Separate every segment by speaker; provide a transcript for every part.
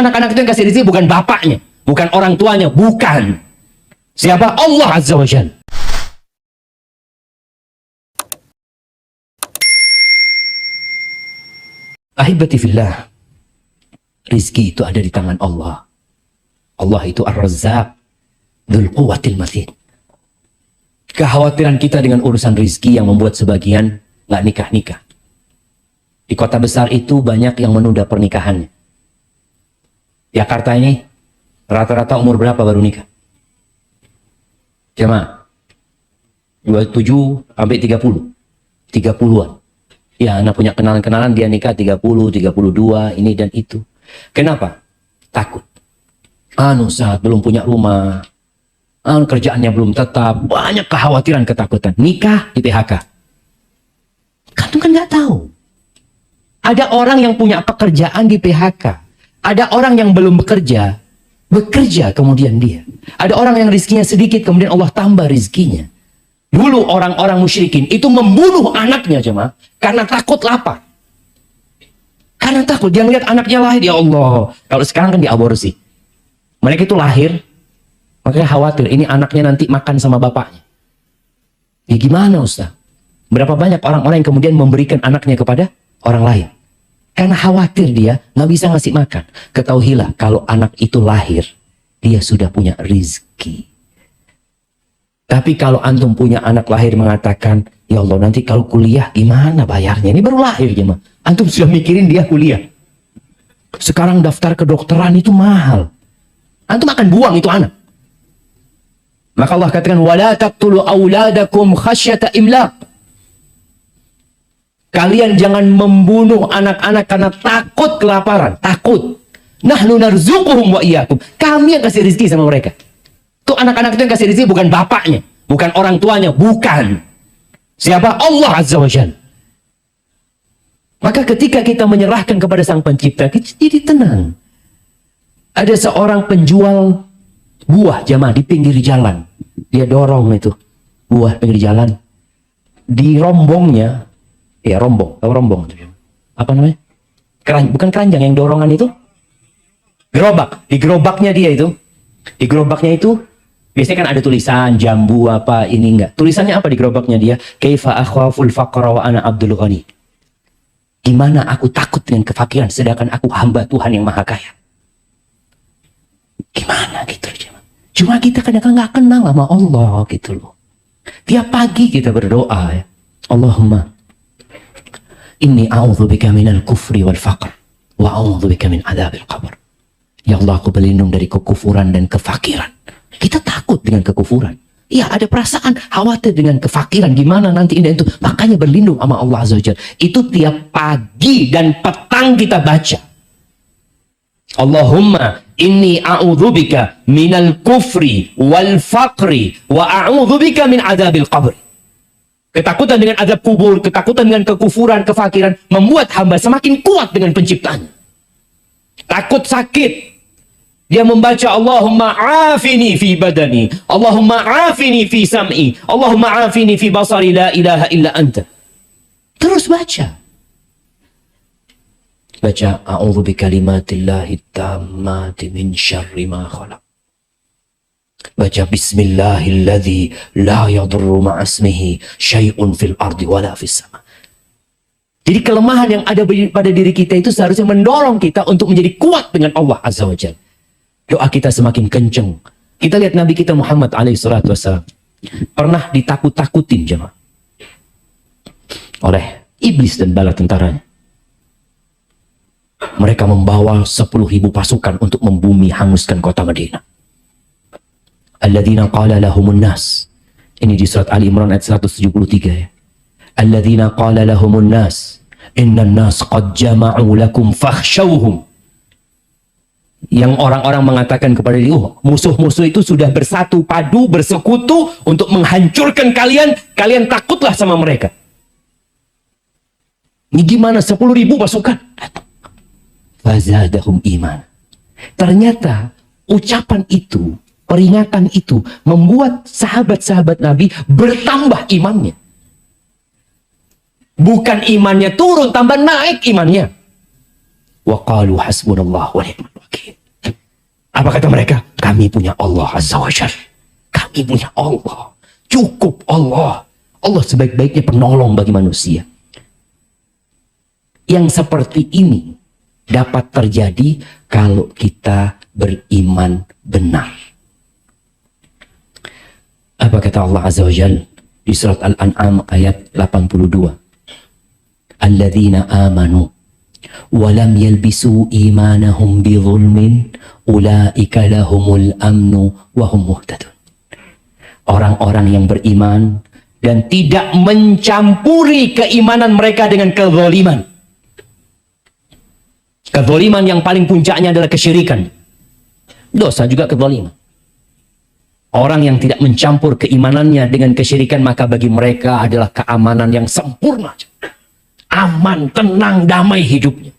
Speaker 1: anak-anak itu yang kasih rezeki bukan bapaknya, bukan orang tuanya, bukan. Siapa? Allah Azza wa Jalla. Ahibati fillah, rizki itu ada di tangan Allah. Allah itu Ar-Razzaq, Dzul Quwwatil Matin. Kekhawatiran kita dengan urusan rizki yang membuat sebagian nggak nikah-nikah. Di kota besar itu banyak yang menunda pernikahannya. Jakarta ini rata-rata umur berapa baru nikah? Jemaah 27 sampai 30. 30-an. Ya, anak punya kenalan-kenalan dia nikah 30, 32, ini dan itu. Kenapa? Takut. Saat belum punya rumah. Kerjaannya belum tetap. Banyak kekhawatiran, ketakutan. Nikah di PHK. Kamu kan nggak tahu. Ada orang yang punya pekerjaan di PHK. Ada orang yang belum bekerja kemudian dia. Ada orang yang rizkinya sedikit, kemudian Allah tambah rizkinya. Dulu orang-orang musyrikin itu membunuh anaknya jemaah karena takut lapar. Karena takut dia melihat anaknya lahir, ya Allah. Kalau sekarang kan diaborsi. Mereka itu lahir, makanya khawatir ini anaknya nanti makan sama bapaknya. Ya gimana Ustaz? Berapa banyak orang-orang yang kemudian memberikan anaknya kepada orang lain? Karena khawatir dia nggak bisa ngasih makan. Ketahuilah kalau anak itu lahir, dia sudah punya rizki. Tapi kalau antum punya anak lahir mengatakan, ya Allah nanti kalau kuliah gimana bayarnya? Ini baru lahir ya, antum sudah mikirin dia kuliah. Sekarang daftar kedokteran itu mahal. Antum akan buang itu anak. Maka Allah katakan, wala taqtulu auladakum khasyata imlaq. Kalian jangan membunuh anak-anak karena takut kelaparan, takut. Nahnu narzuquhum wa iyyakum. Kami yang kasih rezeki sama mereka. Tuh anak-anak itu yang kasih rezeki bukan bapaknya, bukan orang tuanya, bukan. Siapa? Allah Azza wa Jalla. Maka ketika kita menyerahkan kepada Sang Pencipta, kita jadi tenang. Ada seorang penjual buah jamaah di pinggir jalan. Dia dorong itu buah pinggir jalan. Di rombongnya, ya rombong, tahu rombong itu? Apa namanya? Bukan keranjang yang dorongan itu? Gerobak. Di gerobaknya dia itu. Di gerobaknya itu biasanya kan ada tulisan jambu apa ini enggak. Tulisannya apa di gerobaknya dia? Kaifa akhaful faqra wa ana abdul ghani. Gimana aku takut dengan kefakiran sedangkan aku hamba Tuhan yang Maha Kaya. Gimana gitu aja. Cuma kita kadang-kadang nggak kenal sama Allah gitu loh. Tiap pagi kita berdoa ya. Allahumma inni a'udzubika minal kufri wal faqr wa a'udzubika min adzabil qabr. Ya Allah, aku berlindung dari kekufuran dan kefakiran. Kita takut dengan kekufuran. Iya, ada perasaan khawatir dengan kefakiran. Gimana nanti ini itu. Makanya berlindung sama Allah Azza wa Jalla. Itu tiap pagi dan petang kita baca. Allahumma inni a'udzubika minal kufri wal faqri wa a'udzubika min adzabil qabr. Ketakutan dengan azab kubur, ketakutan dengan kekufuran, kefakiran membuat hamba semakin kuat dengan penciptanya. Takut sakit. Dia membaca Allahumma afini fi badani, Allahumma afini fi sam'i, Allahumma afini fi basari, la ilaha illa anta. Terus baca. Baca a'udzu bikalimatillahi tammati min syarri ma khalaq. Baca bismillahilladzi la yadurru ma'asmihi syai'un fil ardi wala fis sama. Jadi kelemahan yang ada pada diri kita itu seharusnya mendorong kita untuk menjadi kuat dengan Allah Azza wa Jalla. Doa kita semakin kenceng. Kita lihat Nabi kita Muhammad alaihissalam pernah ditakut-takutin jemaah oleh iblis dan bala tentaranya. Mereka membawa 10.000 pasukan untuk membumi hanguskan kota Madinah. Alladzina qala lahumun nas. Ini di surat Ali Imran ayat 173 ya. Alladzina qala lahumun nas innan nas qad jama'u lakum fakhshawhum. Yang orang-orang mengatakan kepada dia, musuh-musuh itu sudah bersatu padu, bersekutu untuk menghancurkan kalian. Kalian takutlah sama mereka. Ini gimana 10.000 pasukan? Fazadahum iman. Ternyata ucapan itu, peringatan itu membuat sahabat-sahabat Nabi bertambah imannya. Bukan imannya turun, tambah naik imannya. Wa qalu hasbunallah wa ni'mal wakil. Apa kata mereka? Kami punya Allah Azza wa Jalla. Kami punya Allah. Cukup Allah. Allah sebaik-baiknya penolong bagi manusia. Yang seperti ini dapat terjadi kalau kita beriman benar. Apa kata Allah Azza wa Jalla di surat Al-An'am ayat 82? Alladzina amanu wa lam yalbisu imanahum bizulmin ulaika lahumul amnu wa hum muhtadun. Orang-orang yang beriman dan tidak mencampuri keimanan mereka dengan kezaliman. Kezaliman yang paling puncaknya adalah kesyirikan. Dosa juga kezaliman. Orang yang tidak mencampur keimanannya dengan kesyirikan, maka bagi mereka adalah keamanan yang sempurna. Aman, tenang, damai hidupnya.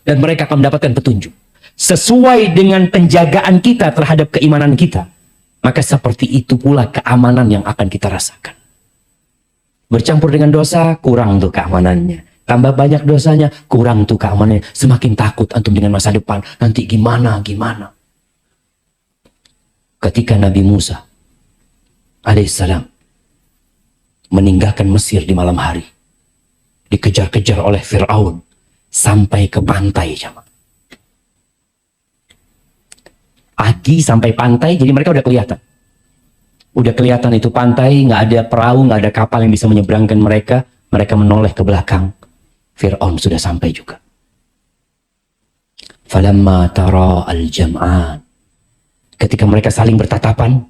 Speaker 1: Dan mereka akan mendapatkan petunjuk. Sesuai dengan penjagaan kita terhadap keimanan kita, maka seperti itu pula keamanan yang akan kita rasakan. Bercampur dengan dosa, kurang tuh keamanannya. Tambah banyak dosanya, kurang tuh keamanannya. Semakin takut antum dengan masa depan. Nanti gimana. Ketika Nabi Musa alaihissalam meninggalkan Mesir di malam hari, dikejar-kejar oleh Fir'aun sampai ke pantai. Pagi sampai pantai, jadi mereka udah kelihatan. Udah kelihatan itu pantai, nggak ada perahu, nggak ada kapal yang bisa menyeberangkan mereka. Mereka menoleh ke belakang. Fir'aun sudah sampai juga. Falamma tara al-jam'an. Ketika mereka saling bertatapan,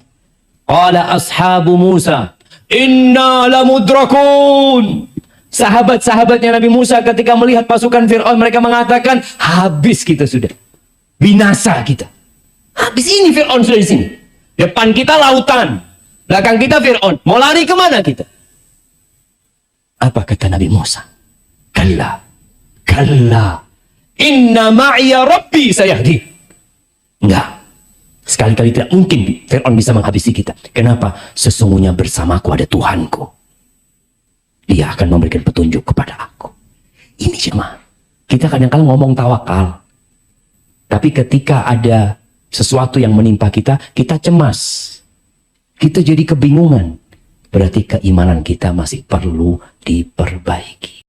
Speaker 1: qala ashabu Musa, inna lamudrakun. Sahabat-sahabatnya Nabi Musa ketika melihat pasukan Fir'aun, mereka mengatakan, habis kita sudah. Binasa kita. Habis ini Fir'aun sudah di sini. Depan kita lautan. Belakang kita Fir'aun. Mau lari kemana kita? Apa kata Nabi Musa? Kalla. Inna ma'iya Rabbi sayahdi. Enggak. Sekali-kali tidak mungkin Fir'aun bisa menghabisi kita. Kenapa? Sesungguhnya bersamaku ada Tuhanku. Dia akan memberikan petunjuk kepada aku. Ini jemaah. Kita kadang-kadang ngomong tawakal. Tapi ketika ada sesuatu yang menimpa kita, kita cemas. Kita jadi kebingungan. Berarti keimanan kita masih perlu diperbaiki.